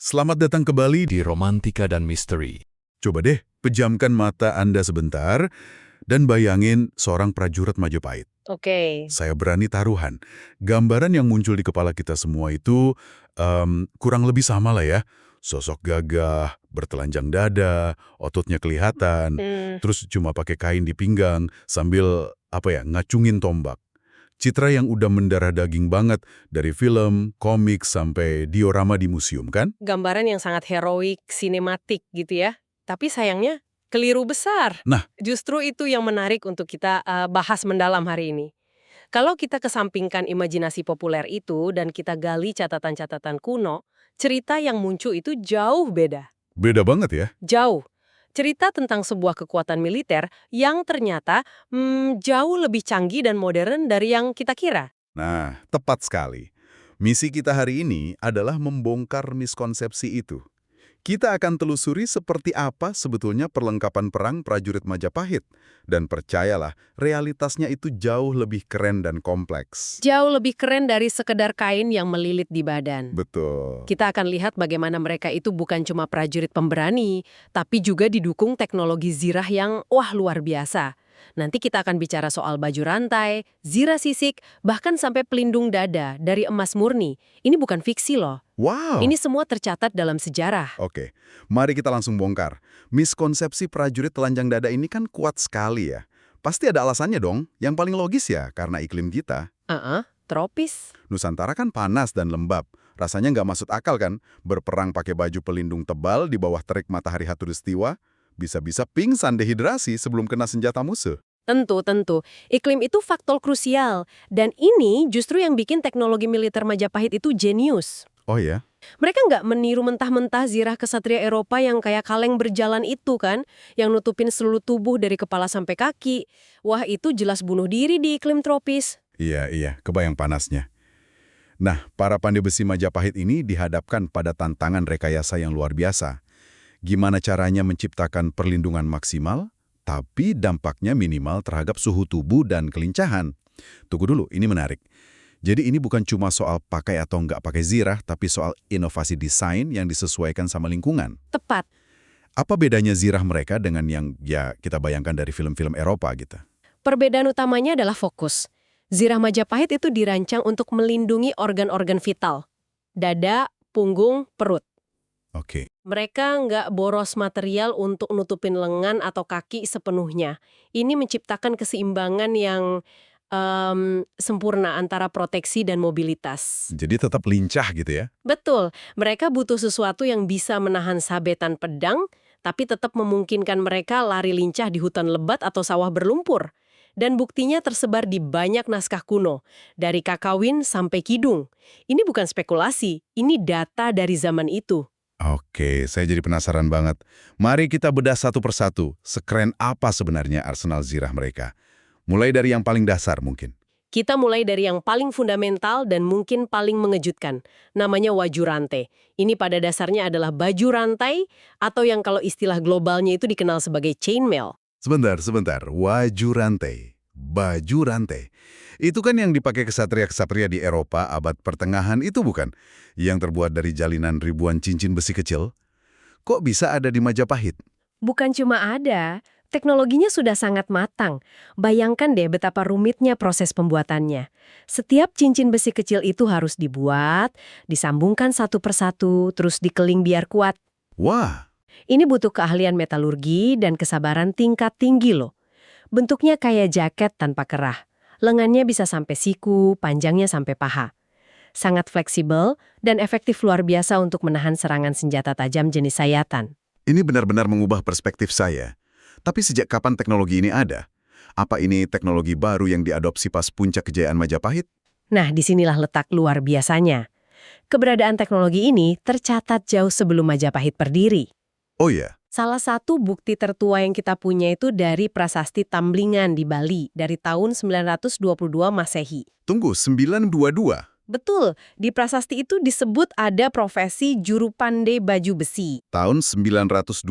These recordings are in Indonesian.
Selamat datang ke Bali. Di Romantika dan Misteri. Coba deh, pejamkan mata Anda sebentar dan bayangin seorang prajurit Majapahit. Oke. Saya berani taruhan, gambaran yang muncul di kepala kita semua itu kurang lebih sama lah ya. Sosok gagah, bertelanjang dada, ototnya kelihatan, terus cuma pakai kain di pinggang sambil ngacungin tombak. Citra yang udah mendarah daging banget dari film, komik, sampai diorama di museum, kan? Gambaran yang sangat heroik, sinematik gitu ya. Tapi sayangnya keliru besar. Nah. Justru itu yang menarik untuk kita bahas mendalam hari ini. Kalau kita kesampingkan imajinasi populer itu dan kita gali catatan-catatan kuno, cerita yang muncul itu jauh beda. Beda banget ya? Jauh. Cerita tentang sebuah kekuatan militer yang ternyata jauh lebih canggih dan modern dari yang kita kira. Nah, tepat sekali. Misi kita hari ini adalah membongkar miskonsepsi itu. Kita akan telusuri seperti apa sebetulnya perlengkapan perang prajurit Majapahit. Dan percayalah, realitasnya itu jauh lebih keren dan kompleks. Jauh lebih keren dari sekedar kain yang melilit di badan. Betul. Kita akan lihat bagaimana mereka itu bukan cuma prajurit pemberani, tapi juga didukung teknologi zirah yang luar biasa. Nanti kita akan bicara soal baju rantai, zirah sisik, bahkan sampai pelindung dada dari emas murni. Ini bukan fiksi loh. Wow! Ini semua tercatat dalam sejarah. Oke, mari kita langsung bongkar. Miskonsepsi prajurit telanjang dada ini kan kuat sekali ya. Pasti ada alasannya dong. Yang paling logis ya, karena iklim kita. Tropis. Nusantara kan panas dan lembab. Rasanya nggak masuk akal kan? Berperang pakai baju pelindung tebal di bawah terik matahari khatulistiwa. Bisa-bisa pingsan dehidrasi sebelum kena senjata musuh. Tentu. Iklim itu faktor krusial. Dan ini justru yang bikin teknologi militer Majapahit itu jenius. Oh ya? Mereka nggak meniru mentah-mentah zirah kesatria Eropa yang kayak kaleng berjalan itu kan, yang nutupin seluruh tubuh dari kepala sampai kaki. Wah, itu jelas bunuh diri di iklim tropis. Iya, kebayang panasnya. Nah, para pandai besi Majapahit ini dihadapkan pada tantangan rekayasa yang luar biasa. Gimana caranya menciptakan perlindungan maksimal, tapi dampaknya minimal terhadap suhu tubuh dan kelincahan. Tunggu dulu, ini menarik. Jadi ini bukan cuma soal pakai atau nggak pakai zirah, tapi soal inovasi desain yang disesuaikan sama lingkungan. Tepat. Apa bedanya zirah mereka dengan yang kita bayangkan dari film-film Eropa gitu? Perbedaan utamanya adalah fokus. Zirah Majapahit itu dirancang untuk melindungi organ-organ vital. Dada, punggung, perut. Oke. Mereka nggak boros material untuk nutupin lengan atau kaki sepenuhnya. Ini menciptakan keseimbangan yang sempurna antara proteksi dan mobilitas. Jadi tetap lincah gitu ya? Betul, mereka butuh sesuatu yang bisa menahan sabetan pedang, tapi tetap memungkinkan mereka lari lincah di hutan lebat atau sawah berlumpur. Dan buktinya tersebar di banyak naskah kuno, dari Kakawin sampai Kidung. Ini bukan spekulasi, ini data dari zaman itu. Oke, saya jadi penasaran banget. Mari kita bedah satu persatu, sekeren apa sebenarnya arsenal zirah mereka. Mulai dari yang paling dasar mungkin. Kita mulai dari yang paling fundamental dan mungkin paling mengejutkan. Namanya waju rantai. Ini pada dasarnya adalah baju rantai atau yang kalau istilah globalnya itu dikenal sebagai chainmail. Sebentar. Waju rantai. Baju rantai. Itu kan yang dipakai kesatria-kesatria di Eropa abad pertengahan itu bukan? Yang terbuat dari jalinan ribuan cincin besi kecil. Kok bisa ada di Majapahit? Bukan cuma ada, teknologinya sudah sangat matang. Bayangkan deh betapa rumitnya proses pembuatannya. Setiap cincin besi kecil itu harus dibuat, disambungkan satu persatu, terus dikeling biar kuat. Wah! Ini butuh keahlian metalurgi dan kesabaran tingkat tinggi loh. Bentuknya kayak jaket tanpa kerah. Lengannya bisa sampai siku, panjangnya sampai paha. Sangat fleksibel dan efektif luar biasa untuk menahan serangan senjata tajam jenis sayatan. Ini benar-benar mengubah perspektif saya. Tapi sejak kapan teknologi ini ada? Apa ini teknologi baru yang diadopsi pas puncak kejayaan Majapahit? Nah, disinilah letak luar biasanya. Keberadaan teknologi ini tercatat jauh sebelum Majapahit berdiri. Oh ya? Salah satu bukti tertua yang kita punya itu dari prasasti Tamblingan di Bali dari tahun 922 Masehi. Tunggu, 922? Betul, di prasasti itu disebut ada profesi juru pandai baju besi. Tahun 922.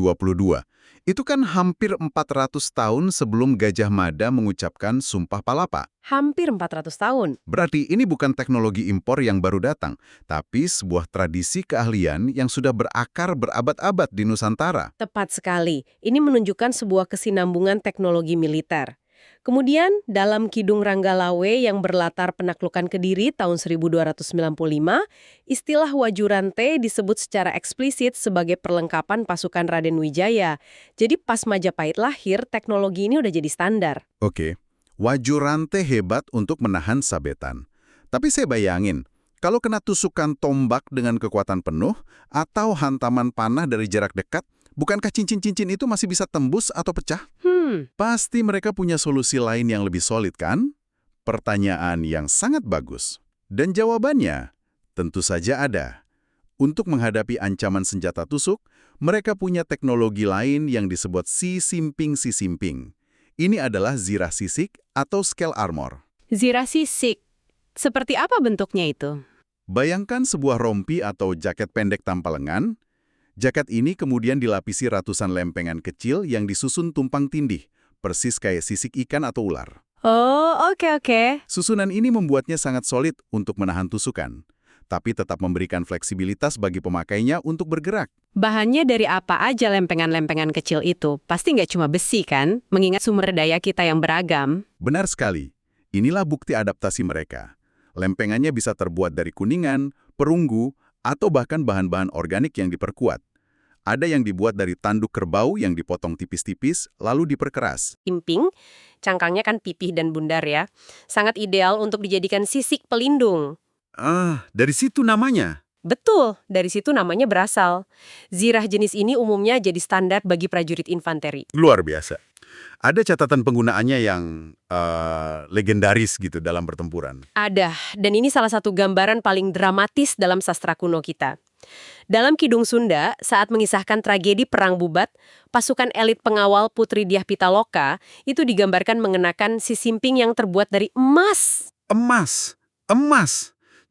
Itu kan hampir 400 tahun sebelum Gajah Mada mengucapkan Sumpah Palapa. Hampir 400 tahun. Berarti ini bukan teknologi impor yang baru datang, tapi sebuah tradisi keahlian yang sudah berakar berabad-abad di Nusantara. Tepat sekali. Ini menunjukkan sebuah kesinambungan teknologi militer. Kemudian, dalam Kidung Ranggalawe yang berlatar penaklukan Kediri tahun 1295, istilah Wajurante disebut secara eksplisit sebagai perlengkapan pasukan Raden Wijaya. Jadi pas Majapahit lahir, teknologi ini udah jadi standar. Oke, Wajurante hebat untuk menahan sabetan. Tapi saya bayangin, kalau kena tusukan tombak dengan kekuatan penuh atau hantaman panah dari jarak dekat, bukankah cincin-cincin itu masih bisa tembus atau pecah? Pasti mereka punya solusi lain yang lebih solid, kan? Pertanyaan yang sangat bagus. Dan jawabannya tentu saja ada. Untuk menghadapi ancaman senjata tusuk, mereka punya teknologi lain yang disebut sisimping-sisimping. Ini adalah zirah sisik atau scale armor. Zirah sisik. Seperti apa bentuknya itu? Bayangkan sebuah rompi atau jaket pendek tanpa lengan. Jaket ini kemudian dilapisi ratusan lempengan kecil yang disusun tumpang tindih, persis kayak sisik ikan atau ular. Oh, oke. Susunan ini membuatnya sangat solid untuk menahan tusukan, tapi tetap memberikan fleksibilitas bagi pemakainya untuk bergerak. Bahannya dari apa aja lempengan-lempengan kecil itu? Pasti nggak cuma besi kan? Mengingat sumber daya kita yang beragam. Benar sekali. Inilah bukti adaptasi mereka. Lempengannya bisa terbuat dari kuningan, perunggu, atau bahkan bahan-bahan organik yang diperkuat. Ada yang dibuat dari tanduk kerbau yang dipotong tipis-tipis, lalu diperkeras. Imping, cangkangnya kan pipih dan bundar ya. Sangat ideal untuk dijadikan sisik pelindung. Dari situ namanya. Betul, dari situ namanya berasal. Zirah jenis ini umumnya jadi standar bagi prajurit infanteri. Luar biasa. Ada catatan penggunaannya yang legendaris gitu dalam pertempuran. Ada, dan ini salah satu gambaran paling dramatis dalam sastra kuno kita. Dalam Kidung Sunda, saat mengisahkan tragedi Perang Bubat, pasukan elit pengawal Putri Dyah Pitaloka itu digambarkan mengenakan sisimping yang terbuat dari emas. Emas.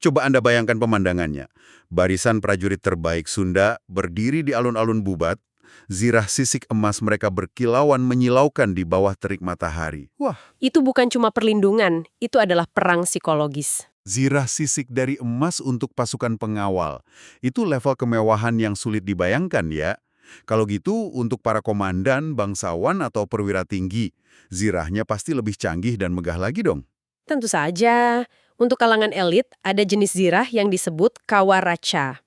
Coba Anda bayangkan pemandangannya. Barisan prajurit terbaik Sunda berdiri di alun-alun Bubat, zirah sisik emas mereka berkilauan menyilaukan di bawah terik matahari. Wah, Itu bukan cuma perlindungan, itu adalah perang psikologis. zirah sisik dari emas untuk pasukan pengawal. Itu level kemewahan yang sulit dibayangkan ya. Kalau gitu, untuk para komandan, bangsawan, atau perwira tinggi, zirahnya pasti lebih canggih dan megah lagi dong. Tentu saja, untuk kalangan elit ada jenis zirah yang disebut kawaraca.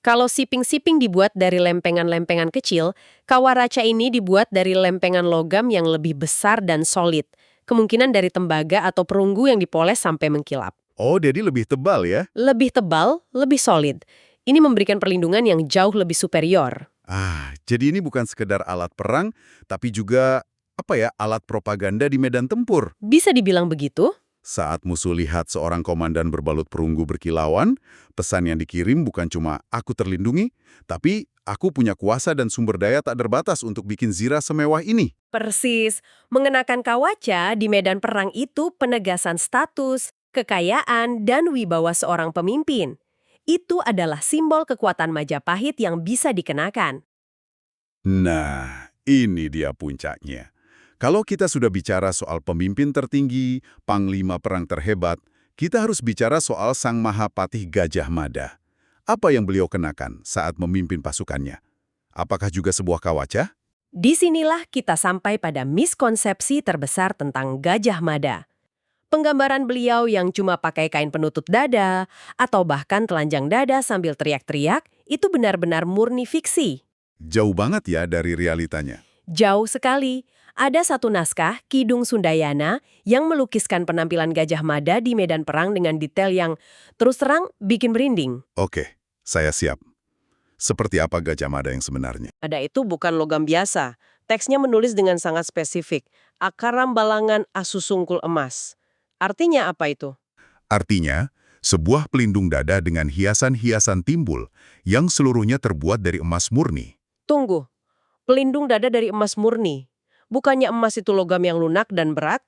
Kalau siping-siping dibuat dari lempengan-lempengan kecil, kawaraca ini dibuat dari lempengan logam yang lebih besar dan solid. Kemungkinan dari tembaga atau perunggu yang dipoles sampai mengkilap. Oh, jadi lebih tebal ya? Lebih tebal, lebih solid. Ini memberikan perlindungan yang jauh lebih superior. Jadi ini bukan sekedar alat perang, tapi juga, alat propaganda di medan tempur. Bisa dibilang begitu? Saat musuh lihat seorang komandan berbalut perunggu berkilauan, pesan yang dikirim bukan cuma aku terlindungi, tapi aku punya kuasa dan sumber daya tak terbatas untuk bikin zirah semewah ini. Persis. Mengenakan kawaca di medan perang itu penegasan status, kekayaan, dan wibawa seorang pemimpin. Itu adalah simbol kekuatan Majapahit yang bisa dikenakan. Nah, ini dia puncaknya. Kalau kita sudah bicara soal pemimpin tertinggi, panglima perang terhebat, kita harus bicara soal Sang Mahapatih Gajah Mada. Apa yang beliau kenakan saat memimpin pasukannya? Apakah juga sebuah kawaca? Disinilah kita sampai pada miskonsepsi terbesar tentang Gajah Mada. Penggambaran beliau yang cuma pakai kain penutup dada, atau bahkan telanjang dada sambil teriak-teriak, itu benar-benar murni fiksi. Jauh banget ya dari realitanya. Jauh sekali. Ada satu naskah, Kidung Sundayana, yang melukiskan penampilan Gajah Mada di medan perang dengan detail yang terus terang bikin merinding. Oke, saya siap. Seperti apa Gajah Mada yang sebenarnya? Ada itu bukan logam biasa. Teksnya menulis dengan sangat spesifik. Akaram balangan asusungkul emas. Artinya apa itu? Artinya, sebuah pelindung dada dengan hiasan-hiasan timbul yang seluruhnya terbuat dari emas murni. Tunggu, pelindung dada dari emas murni. Bukannya emas itu logam yang lunak dan berat?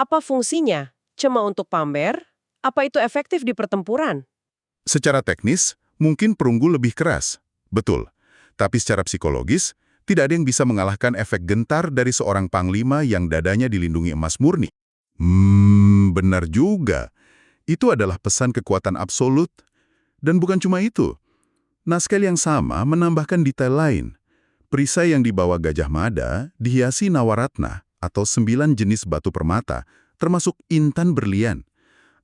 Apa fungsinya? Cuma untuk pamer? Apa itu efektif di pertempuran? Secara teknis, mungkin perunggu lebih keras. Betul. Tapi secara psikologis, tidak ada yang bisa mengalahkan efek gentar dari seorang panglima yang dadanya dilindungi emas murni. Benar juga. Itu adalah pesan kekuatan absolut. Dan bukan cuma itu. Naskah yang sama menambahkan detail lain. Perisai yang dibawa Gajah Mada dihiasi nawaratna atau 9 jenis batu permata, termasuk intan berlian.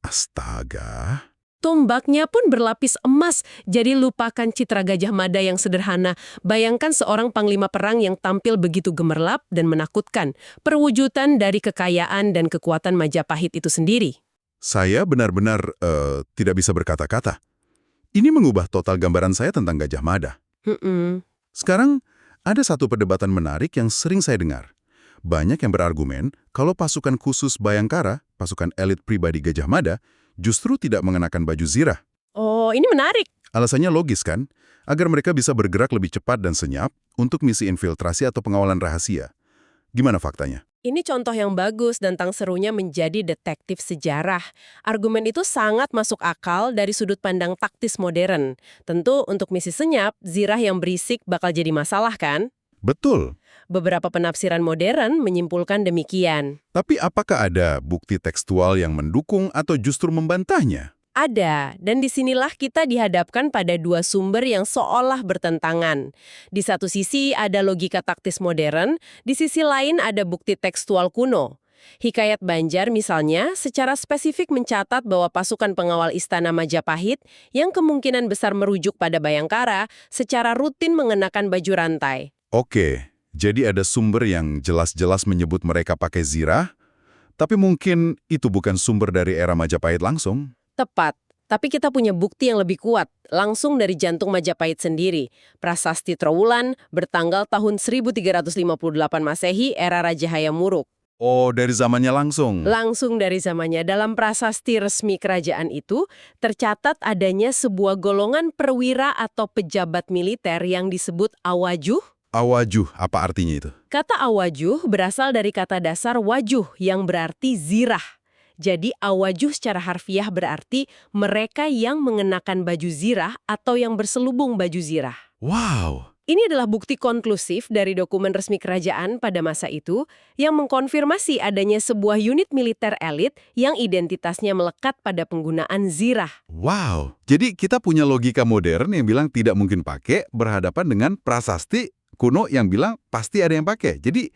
Astaga. Tombaknya pun berlapis emas, jadi lupakan citra Gajah Mada yang sederhana. Bayangkan seorang panglima perang yang tampil begitu gemerlap dan menakutkan. Perwujudan dari kekayaan dan kekuatan Majapahit itu sendiri. Saya benar-benar tidak bisa berkata-kata. Ini mengubah total gambaran saya tentang Gajah Mada. Sekarang, ada satu perdebatan menarik yang sering saya dengar. Banyak yang berargumen kalau pasukan khusus Bayangkara, pasukan elit pribadi Gajah Mada, justru tidak mengenakan baju zirah. Oh, ini menarik. Alasannya logis kan? Agar mereka bisa bergerak lebih cepat dan senyap untuk misi infiltrasi atau pengawalan rahasia. Gimana faktanya? Ini contoh yang bagus tentang serunya menjadi detektif sejarah. Argumen itu sangat masuk akal dari sudut pandang taktis modern. Tentu untuk misi senyap, zirah yang berisik bakal jadi masalah kan? Betul. Beberapa penafsiran modern menyimpulkan demikian. Tapi apakah ada bukti tekstual yang mendukung atau justru membantahnya? Ada, dan disinilah kita dihadapkan pada dua sumber yang seolah bertentangan. Di satu sisi ada logika taktis modern, di sisi lain ada bukti tekstual kuno. Hikayat Banjar misalnya secara spesifik mencatat bahwa pasukan pengawal istana Majapahit yang kemungkinan besar merujuk pada Bayangkara secara rutin mengenakan baju rantai. Oke, jadi ada sumber yang jelas-jelas menyebut mereka pakai zirah, tapi mungkin itu bukan sumber dari era Majapahit langsung. Tepat, tapi kita punya bukti yang lebih kuat, langsung dari jantung Majapahit sendiri. Prasasti Trowulan bertanggal tahun 1358 Masehi era Raja Hayam Wuruk. Oh, dari zamannya langsung? Langsung dari zamannya. Dalam prasasti resmi kerajaan itu, tercatat adanya sebuah golongan perwira atau pejabat militer yang disebut awajuh. Awajuh, apa artinya itu? Kata awajuh berasal dari kata dasar wajuh yang berarti zirah. Jadi awajuh secara harfiah berarti mereka yang mengenakan baju zirah atau yang berselubung baju zirah. Wow! Ini adalah bukti konklusif dari dokumen resmi kerajaan pada masa itu yang mengkonfirmasi adanya sebuah unit militer elit yang identitasnya melekat pada penggunaan zirah. Wow! Jadi kita punya logika modern yang bilang tidak mungkin pakai berhadapan dengan prasasti kuno yang bilang pasti ada yang pakai. Jadi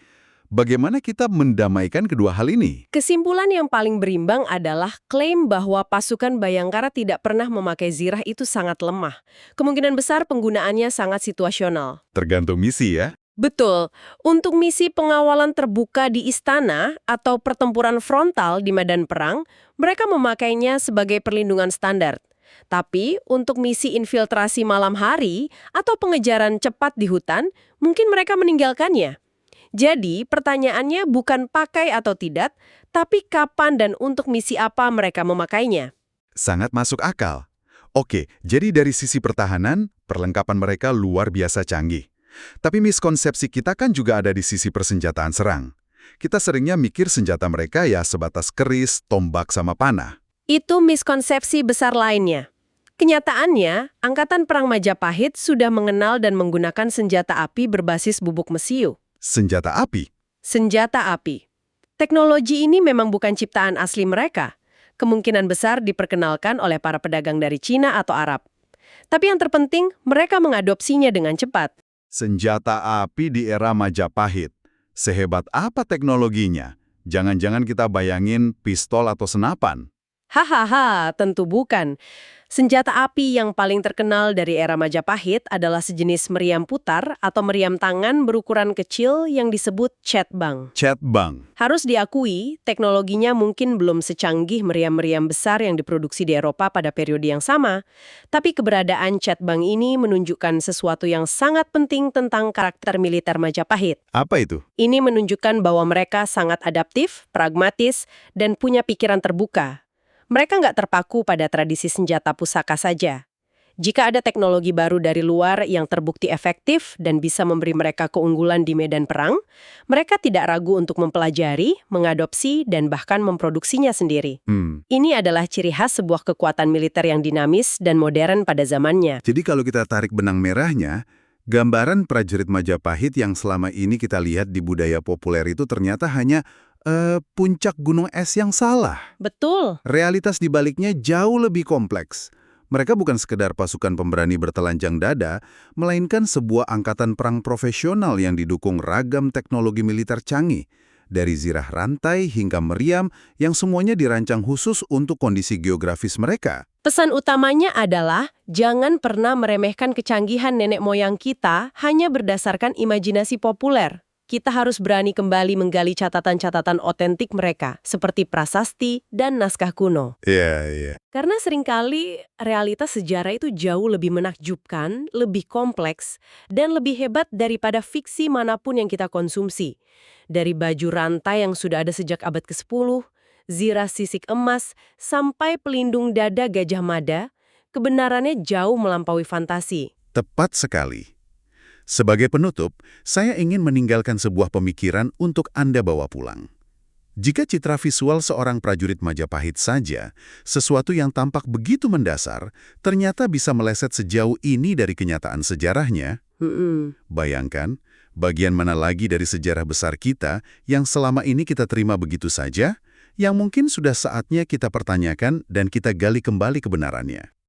bagaimana kita mendamaikan kedua hal ini? Kesimpulan yang paling berimbang adalah klaim bahwa pasukan Bayangkara tidak pernah memakai zirah itu sangat lemah. Kemungkinan besar penggunaannya sangat situasional. Tergantung misi ya. Betul. Untuk misi pengawalan terbuka di istana atau pertempuran frontal di medan perang, mereka memakainya sebagai perlindungan standar. Tapi untuk misi infiltrasi malam hari atau pengejaran cepat di hutan, mungkin mereka meninggalkannya. Jadi, pertanyaannya bukan pakai atau tidak, tapi kapan dan untuk misi apa mereka memakainya. Sangat masuk akal. Oke, jadi dari sisi pertahanan, perlengkapan mereka luar biasa canggih. Tapi miskonsepsi kita kan juga ada di sisi persenjataan serang. Kita seringnya mikir senjata mereka ya sebatas keris, tombak, sama panah. Itu miskonsepsi besar lainnya. Kenyataannya, Angkatan Perang Majapahit sudah mengenal dan menggunakan senjata api berbasis bubuk mesiu. Senjata api? Senjata api. Teknologi ini memang bukan ciptaan asli mereka. Kemungkinan besar diperkenalkan oleh para pedagang dari Cina atau Arab. Tapi yang terpenting, mereka mengadopsinya dengan cepat. Senjata api di era Majapahit. Sehebat apa teknologinya? Jangan-jangan kita bayangin pistol atau senapan. Hahaha, tentu bukan. Senjata api yang paling terkenal dari era Majapahit adalah sejenis meriam putar atau meriam tangan berukuran kecil yang disebut cetbang. Cetbang. Harus diakui, teknologinya mungkin belum secanggih meriam-meriam besar yang diproduksi di Eropa pada periode yang sama. Tapi keberadaan cetbang ini menunjukkan sesuatu yang sangat penting tentang karakter militer Majapahit. Apa itu? Ini menunjukkan bahwa mereka sangat adaptif, pragmatis, dan punya pikiran terbuka. Mereka nggak terpaku pada tradisi senjata pusaka saja. Jika ada teknologi baru dari luar yang terbukti efektif dan bisa memberi mereka keunggulan di medan perang, mereka tidak ragu untuk mempelajari, mengadopsi, dan bahkan memproduksinya sendiri. Ini adalah ciri khas sebuah kekuatan militer yang dinamis dan modern pada zamannya. Jadi kalau kita tarik benang merahnya, gambaran prajurit Majapahit yang selama ini kita lihat di budaya populer itu ternyata hanya puncak gunung es yang salah. Betul. Realitas di baliknya jauh lebih kompleks. Mereka bukan sekedar pasukan pemberani bertelanjang dada, melainkan sebuah angkatan perang profesional yang didukung ragam teknologi militer canggih, dari zirah rantai hingga meriam yang semuanya dirancang khusus untuk kondisi geografis mereka. Pesan utamanya adalah jangan pernah meremehkan kecanggihan nenek moyang kita hanya berdasarkan imajinasi populer. Kita harus berani kembali menggali catatan-catatan otentik mereka, seperti prasasti dan naskah kuno. Iya. Karena seringkali realitas sejarah itu jauh lebih menakjubkan, lebih kompleks, dan lebih hebat daripada fiksi manapun yang kita konsumsi. Dari baju rantai yang sudah ada sejak abad ke-10, zirah sisik emas, sampai pelindung dada Gajah Mada, kebenarannya jauh melampaui fantasi. Tepat sekali. Sebagai penutup, saya ingin meninggalkan sebuah pemikiran untuk Anda bawa pulang. Jika citra visual seorang prajurit Majapahit saja, sesuatu yang tampak begitu mendasar, ternyata bisa meleset sejauh ini dari kenyataan sejarahnya. Bayangkan, bagian mana lagi dari sejarah besar kita yang selama ini kita terima begitu saja, yang mungkin sudah saatnya kita pertanyakan dan kita gali kembali kebenarannya.